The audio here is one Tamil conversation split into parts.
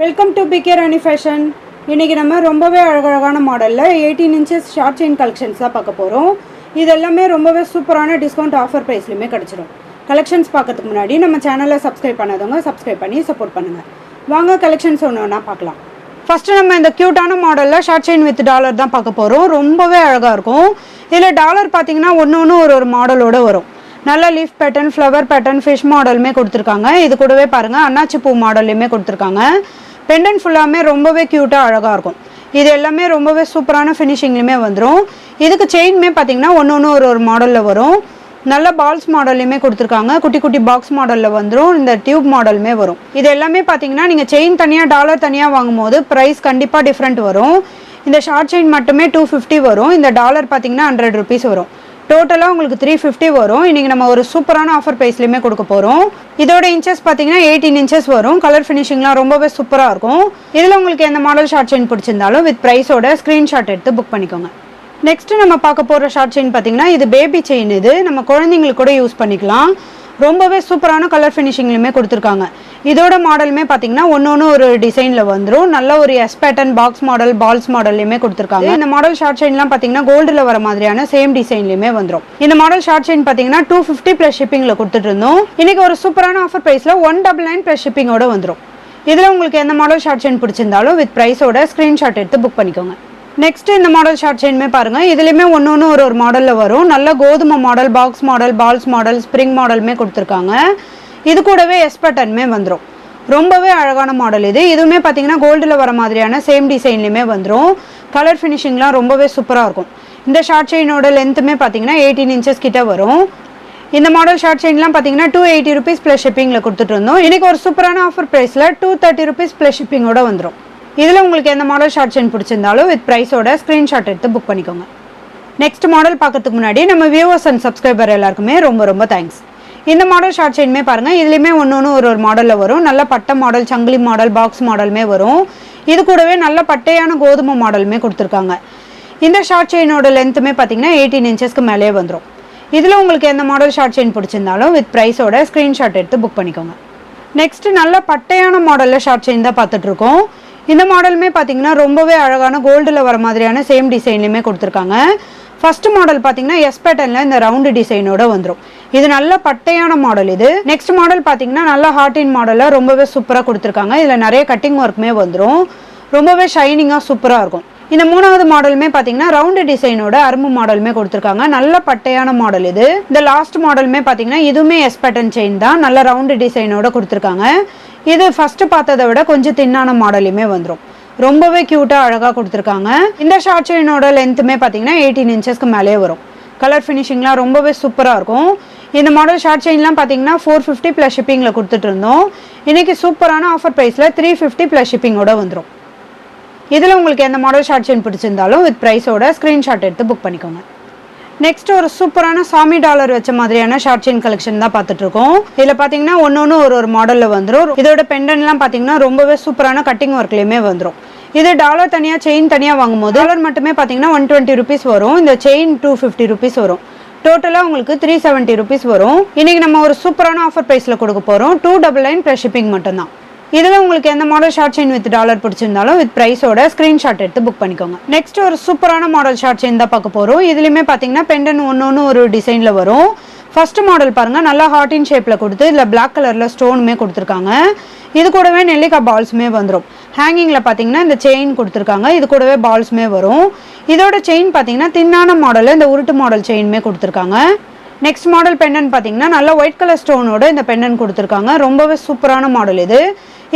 Welcome to PK Rani fashion. இன்றைக்கி நம்ம ரொம்பவே அழகழகான மாடலில் 18 இன்ச்சஸ் ஷார்ட் செயின் கலெக்ஷன்ஸ் தான் பார்க்க போகிறோம். இது எல்லாமே ரொம்பவே சூப்பரான டிஸ்கவுண்ட் ஆஃபர் ப்ரைஸ்லையுமே கிடச்சிடும். கலெக்ஷன்ஸ் பார்க்கறதுக்கு முன்னாடி நம்ம சேனலை சப்ஸ்கிரைப் பண்ணாதவங்க சப்ஸ்கிரைப் பண்ணி சப்போர்ட் பண்ணுங்கள். வாங்க கலெக்ஷன்ஸ் ஒன்று ஒன்றா பார்க்கலாம். ஃபஸ்ட்டு நம்ம இந்த க்யூட்டான மாடலில் ஷார்ட் செயின் வித் டாலர் தான் பார்க்க போகிறோம். ரொம்பவே அழகாக இருக்கும். இதில் டாலர் பார்த்திங்கன்னா ஒன்று ஒரு மாடலோடு வரும். நல்ல leaf pattern, flower pattern, fish மாடலுமே கொடுத்துருக்காங்க. இது கூடவே பாருங்கள் அன்னாச்சி பூ மாடல்லையுமே கொடுத்துருக்காங்க. பெண்டன் ஃபுல்லாமே ரொம்பவே க்யூட்டாக அழகாக இருக்கும். இது எல்லாமே ரொம்பவே சூப்பரான ஃபினிஷிங்லையுமே வந்துடும். இதுக்கு செயின்மே பார்த்திங்கன்னா ஒன்று ஒரு மாடலில் வரும். நல்ல பால்ஸ் மாடல்லையுமே கொடுத்துருக்காங்க. குட்டி குட்டி பாக்ஸ் மாடலில் வந்துடும். இந்த டியூப் மாடலுமே வரும். இது எல்லாமே பார்த்திங்கன்னா நீங்கள் செயின் தனியாக டாலர் தனியாக வாங்கும்போது ப்ரைஸ் கண்டிப்பாக டிஃப்ரெண்ட் வரும். இந்த ஷார்ட் செயின் மட்டுமே 250 வரும். இந்த டாலர் பார்த்திங்கன்னா 100 ருபீஸ் வரும். டோட்டலாக உங்களுக்கு 350 வரும். இன்றைக்கி நம்ம ஒரு சூப்பரான ஆஃபர் ப்ரைஸ்லையுமே கொடுக்க போகிறோம். இதோட இன்ச்சஸ் பார்த்தீங்கன்னா 18 இன்ச்சஸ் வரும். கலர் ஃபினிஷிங்லாம் ரொம்பவே சூப்பராக இருக்கும். இதில் உங்களுக்கு எந்த மாடல் ஷார்ட் செயின் பிடிச்சிருந்தாலும் வித் ப்ரைஸோட ஸ்க்ரீன்ஷாட் எடுத்து புக் பண்ணிக்கோங்க. நெக்ஸ்ட்டு நம்ம பார்க்க போகிற ஷார்ட் செயின் பார்த்தீங்கன்னா இது பேபி செயின். இது நம்ம குழந்தைங்களுக்கு கூட யூஸ் பண்ணிக்கலாம். ரொம்பவே சூப்பரான கலர் ஃபினிஷிங்லையுமே கொடுத்துருக்காங்க. இதோட மாடலுமே பார்த்தீங்கன்னா ஒன்று ஒரு டிசைனில் வந்துடும். நல்ல ஒரு S pattern, box model, balls மாடல்லையுமே கொடுத்துருக்காங்க. இந்த மாடல் ஷார்ட் செயின்லாம் பார்த்தீங்கன்னா கோல்டில் வர மாதிரியான சேம் டிசைன்லையுமே வந்துடும். இந்த மாடல் ஷார்ட் செயின் பார்த்தீங்கன்னா 250 ப்ளஸ் ஷிப்பிங்கில் கொடுத்துட்டு இருந்தோம். இன்றைக்கி ஒரு சூப்பரான ஆஃபர் ப்ரைஸில் 199 ப்ளஸ் ஷிப்பிங்கோட வந்துடும். இதில் உங்களுக்கு எந்த மாடல் ஷார்ட் செயின் பிடிச்சிருந்தாலும் வித் ப்ரைஸோட ஸ்க்ரீன்ஷாட் எடுத்து புக் பண்ணிக்கோங்க. நெக்ஸ்ட் இந்த மாடல் ஷார்ட் செயினுமே பாருங்கள். இதுலேயுமே ஒன்று ஒரு மாடலில் வரும். நல்ல கோதுமை model, box model, balls model, spring மாடலுமே கொடுத்துருக்காங்க. இது கூடவே எஸ் பேட்டர்னுமே வந்துடும். ரொம்பவே அழகான மாடல் இது. இதுவுமே பார்த்தீங்கன்னா கோல்டில் வர மாதிரியான சேம் டிசைன்லையுமே வந்துடும். கலர் ஃபினிஷிங்லாம் ரொம்பவே சூப்பராக இருக்கும். இந்த ஷார்ட் செயினோட லென்த்துமே பார்த்தீங்கன்னா 18 இன்ச்சஸ் கிட்ட வரும். இந்த மாடல் ஷார்ட் செயின்லாம் பார்த்தீங்கன்னா 280 ருபீஸ் ப்ளஸ் ஷிப்பிங்கில் கொடுத்துட்டு இருந்தோம். இன்றைக்கி ஒரு சூப்பரான ஆஃபர் ப்ரைஸில் 230 ருபீஸ் ப்ளஸ் ஷிப்பிங்கோட வந்துடும். இதில் உங்களுக்கு எந்த மாடல் ஷார்ட் செயின் பிடிச்சிருந்தாலும் வித் ப்ரைஸோட ஸ்க்ரீன்ஷாட் எடுத்து புக் பண்ணிக்கோங்க. நெக்ஸ்ட் மாடல் பார்க்கறதுக்கு முன்னாடி நம்ம வியூவர்ஸ் அண்ட் சப்ஸ்கிரைபர் எல்லாருக்குமே ரொம்ப தேங்க்ஸ். இந்த மாடல் ஷார்ட் செயினுமே பாருங்கள். இதுலேயுமே ஒன்று ஒரு மாடலில் வரும். நல்ல பட்டை மாடல், சங்கிலி மாடல், பாக்ஸ் மாடலுமே வரும். இது கூடவே நல்ல பட்டையான கோதுமை மாடலுமே கொடுத்துருக்காங்க. இந்த ஷார்ட் செயினோட லென்த்துமே பார்த்தீங்கன்னா 18 இன்ச்சஸ்க்கு மேலே வந்துடும். இதில் உங்களுக்கு எந்த மாடல் ஷார்ட் செயின் பிடிச்சிருந்தாலும் வித் ப்ரைஸோட ஸ்க்ரீன்ஷாட் எடுத்து புக் பண்ணிக்கோங்க. நெக்ஸ்ட் நல்ல பட்டையான மாடலில் ஷார்ட் செயின் தான் பார்த்துட்ருக்கோம். இந்த மாடலுமே பார்த்தீங்கன்னா ரொம்பவே அழகான கோல்டில் வர மாதிரியான சேம் டிசைன்லையுமே கொடுத்துருக்காங்க. ஃபர்ஸ்ட் மாடல் பார்த்தீங்கன்னா எஸ் பேட்டர்னில் இந்த ரவுண்டு டிசைனோட வந்துடும். இது நல்ல பட்டையான மாடல் இது. நெக்ஸ்ட் மாடல் பார்த்தீங்கன்னா நல்ல ஹார்டின் மாடலில் ரொம்பவே சூப்பராக கொடுத்துருக்காங்க. இதில் நிறைய கட்டிங் ஒர்க்குமே வந்துடும். ரொம்பவே ஷைனிங்காக சூப்பராக இருக்கும். இந்த மூணாவது மாடலுமே பார்த்தீங்கன்னா ரவுண்டு டிசைனோட அரும்பு மாடலுமே கொடுத்துருக்காங்க. நல்ல பட்டையான மாடல் இது. இந்த லாஸ்ட் மாடலுமே பார்த்தீங்கன்னா இதுவுமே எஸ் பேட்டர்ன் செயின் தான். நல்ல ரவுண்டு டிசைனோட கொடுத்துருக்காங்க. இது ஃபர்ஸ்ட் பார்த்ததை விட கொஞ்சம் தின்னான மாடலுமே வந்துடும். ரொம்பவே க்யூட்டாக அழகாக கொடுத்துருக்காங்க. இந்த ஷார்ட் செயினோட லென்த்துமே பார்த்தீங்கன்னா 18 இன்ச்சஸ்க்கு மேலே வரும். கலர் ஃபினிஷிங்லாம் ரொம்பவே சூப்பராக இருக்கும். இந்த மாடல் ஷார்ட் செயின்லாம் பார்த்தீங்கன்னா 450 ப்ளஸ் ஷிப்பிங்கில் கொடுத்துட்டு இருந்தோம். இன்றைக்கி சூப்பரான ஆஃபர் ப்ரைஸில் 350 ப்ளஸ் ஷிப்பிங்கோட வந்துடும். இதில் உங்களுக்கு எந்த மாடல் ஷார்ட் செயின் பிடிச்சிருந்தாலும் வித் ப்ரைஸோட ஸ்க்ரீன்ஷாட் எடுத்து புக் பண்ணிக்கோங்க. நெக்ஸ்ட் ஒரு சூப்பரான சாமி டாலர் வச்ச மாதிரியான ஷார்ட் செயின் கலெக்ஷன் தான் பார்த்துட்ருக்கோம். இதில் பார்த்தீங்கன்னா ஒன்று ஒரு மாடலில் வந்துடும். இதோட பெண்டன்லாம் பார்த்தீங்கன்னா ரொம்பவே சூப்பரான கட்டிங் ஒர்க்லேயுமே வந்துடும். இது டாலர் தனியாக, செயின் தனியாக வாங்கும்போது டாலர் மட்டுமே பார்த்தீங்கன்னா 120 ருபீஸ் வரும். இந்த செயின் 250 ருபீஸ் வரும். டோட்டலாக உங்களுக்கு 370 ருபீஸ் வரும். இன்றைக்கி நம்ம ஒரு சூப்பரான ஆஃபர் ப்ரைஸில் கொடுக்க போகிறோம். 299 ப்ளஸ் ஷிப்பிங் மட்டும்தான். இதில் உங்களுக்கு எந்த model short chain with dollar பிடிச்சிருந்தாலும் வித் ப்ரைஸோட ஸ்க்ரீன்ஷாட் எடுத்து புக் பண்ணிக்கோங்க. நெக்ஸ்ட் ஒரு சூப்பரான மாடல் ஷார்ட் செயின் தான் பார்க்க போகிறோம். இதுலையுமே பார்த்தீங்கன்னா பெண்டன் ஒன்று ஒரு டிசைனில் வரும். ஃபர்ஸ்ட் மாடல் பாருங்கள். நல்லா ஹார்டின் ஷேப்பில் கொடுத்து இதில் பிளாக் கலரில் ஸ்டோனுமே கொடுத்துருக்காங்க. இது கூடவே நெல்லிக்காய் பால்ஸுமே வந்துடும். ஹேங்கிங்கில் பார்த்தீங்கன்னா இந்த செயின் கொடுத்துருக்காங்க. இது கூடவே பால்ஸுமே வரும். இதோட செயின் பார்த்தீங்கன்னா தின்னான மாடலில் இந்த உருட்டு மாடல் செயினுமே கொடுத்துருக்காங்க. நெக்ஸ்ட் மாடல் பெண்டன் பார்த்தீங்கன்னா நல்லா ஒயிட் கலர் ஸ்டோனோட இந்த பெண்டன் கொடுத்துருக்காங்க. ரொம்பவே சூப்பரான மாடல் இது.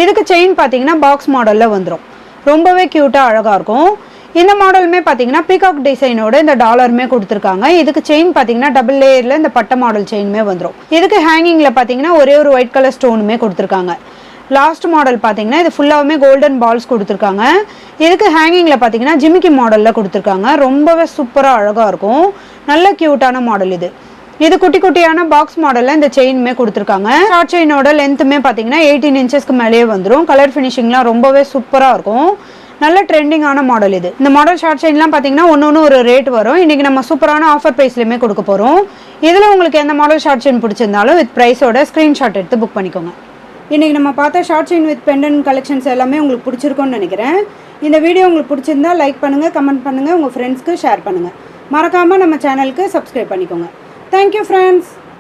இதுக்கு செயின் பார்த்தீங்கன்னா பாக்ஸ் மாடலில் வந்துடும். ரொம்பவே க்யூட்டாக அழகாக இருக்கும். இந்த மாடலுமே பார்த்தீங்கன்னா பீகாக் டிசைனோட இந்த டாலருமே கொடுத்துருக்காங்க. இதுக்கு செயின் பார்த்தீங்கன்னா டபுள் லேயரில் இந்த பட்டை மாடல் செயினுமே வந்துடும். இதுக்கு ஹேங்கிங்கில் பார்த்தீங்கன்னா ஒரே ஒரு ஒயிட் கலர் ஸ்டோனுமே கொடுத்துருக்காங்க. லாஸ்ட் மாடல் பார்த்தீங்கன்னா இது ஃபுல்லாகவுமே கோல்டன் பால்ஸ் கொடுத்துருக்காங்க. இதுக்கு ஹேங்கிங்கில் பார்த்தீங்கன்னா ஜிமிக்கி மாடலில் கொடுத்துருக்காங்க. ரொம்பவே சூப்பராக அழகாக இருக்கும். நல்ல க்யூட்டான மாடல் இது. இது குட்டி குட்டியான பாக்ஸ் மாடலில் இந்த செயினுமே கொடுத்துருக்காங்க. ஷார்ட் செயினோட லென்த்துமே பார்த்தீங்கன்னா 18 இன்ச்சஸ்க்கு மேலேயே வந்துடும். கலர் ஃபினிஷிங்லாம் ரொம்பவே சூப்பராக இருக்கும். நல்ல ட்ரெண்டிங்கான மாடல் இது. இந்த மாடல் ஷார்ட் செயின்லாம் பார்த்தீங்கன்னா ஒன்று ஒரு ரேட் வரும். இன்றைக்கி நம்ம சூப்பரான ஆஃபர் ப்ரைஸ்லையுமே கொடுக்க போகிறோம். இதில் உங்களுக்கு எந்த மாடல் ஷார்ட் செயின் பிடிச்சிருந்தாலும் வித் ப்ரைஸோட ஸ்க்ரீன்ஷாட் எடுத்து புக் பண்ணிக்கோங்க. இன்றைக்கி நம்ம பார்த்த short chain with pendant collections எல்லாமே உங்களுக்கு பிடிச்சிருக்கும்னு நினைக்கிறேன். இந்த வீடியோ உங்களுக்கு பிடிச்சிருந்தா லைக் பண்ணுங்கள், கமெண்ட் பண்ணுங்கள், உங்கள் ஃப்ரெண்ட்ஸ்க்கு ஷேர் பண்ணுங்கள். மறக்காமல் நம்ம சேனலுக்கு சப்ஸ்கிரைப் பண்ணிக்கோங்க. Thank you friends.